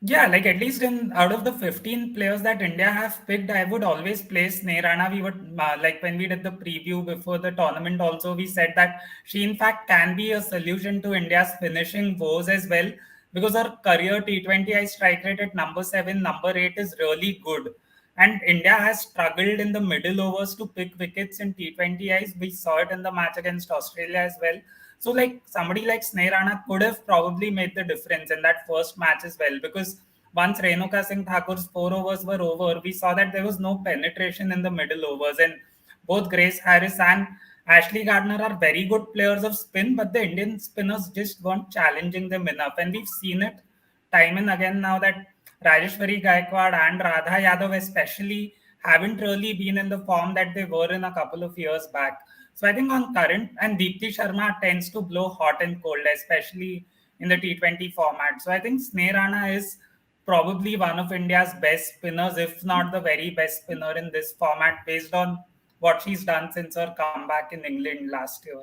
Yeah, like at least in out of the 15 players that India have picked, I would always place Sneh Rana. We would like when we did the preview before the tournament. Also, we said that she in fact can be a solution to India's finishing woes as well because her career T20I strike rate at number seven, number eight is really good. And India has struggled in the middle overs to pick wickets in T20Is. We saw it in the match against Australia as well. So, like somebody like Sneh Rana could have probably made the difference in that first match as well because once Renuka Singh Thakur's 4 overs were over, we saw that there was no penetration in the middle overs, and both Grace Harris and Ashley Gardner are very good players of spin, but the Indian spinners just weren't challenging them enough, and we've seen it time and again now that Rajeshwari Gaikwad and Radha Yadav especially haven't really been in the form that they were in a couple of years back. So I think on current and Deepti Sharma tends to blow hot and cold, especially in the T20 format. So I think Sneh Rana is probably one of India's best spinners, if not the very best spinner in this format, based on what she's done since her comeback in England last year.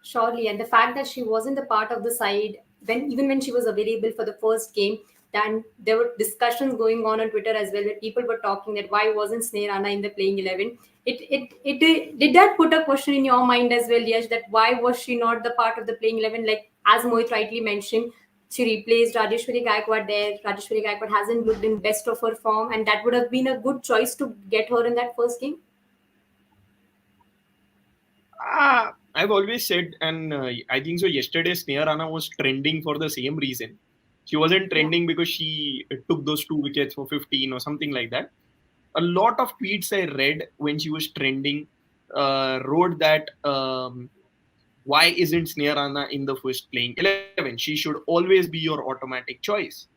Surely, and the fact that she wasn't a part of the side when even when she was available for the first game, then there were discussions going on Twitter as well where people were talking that why wasn't Sneh Rana in the playing 11? Did that put a question in your mind as well, Yash, that why was she not the part of the playing 11? Like as Mohit rightly mentioned, she replaced Rajeshwari Gaikwad there. Rajeshwari Gaikwad hasn't looked in best of her form, and that would have been a good choice to get her in that first game. I've always said, and I think so. Yesterday, Sneh Rana was trending for the same reason. She wasn't Yeah. trending because she took those 2 wickets for 15 or something like that. A lot of tweets I read when she was trending wrote that why isn't Sneh Rana in the first playing 11? She should always be your automatic choice.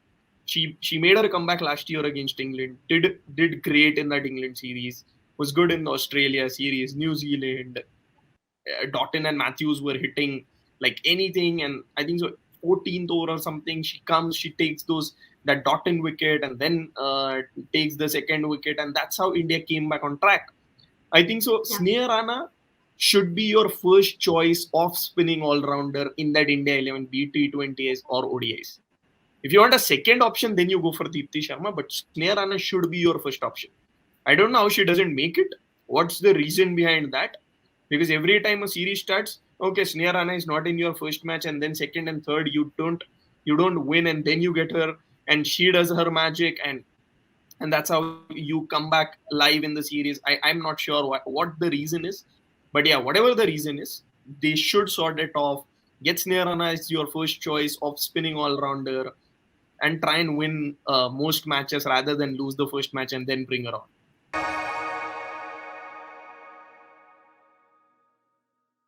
She made her comeback last year against England. Did great in that England series. Was good in the Australia series, New Zealand. Doughton and Matthews were hitting like anything, and I think so 14th over or something. She comes, she takes those that Doughton wicket, and then takes the second wicket, and that's how India came back on track. I think so. Yeah. Sneh Rana should be your first choice off spinning all rounder in that India 11, be T20s or ODIs. If you want a second option, then you go for Deepti Sharma, but Sneh Rana should be your first option. I don't know how she doesn't make it. What's the reason behind that? Because every time a series starts, okay, Sneh Rana is not in your first match, and then second and third you don't win, and then you get her, and she does her magic, and that's how you come back live in the series. I'm not sure what the reason is, but yeah, whatever the reason is, they should sort it off. Get Sneh Rana as your first choice of spinning all rounder, and try and win most matches rather than lose the first match and then bring her on.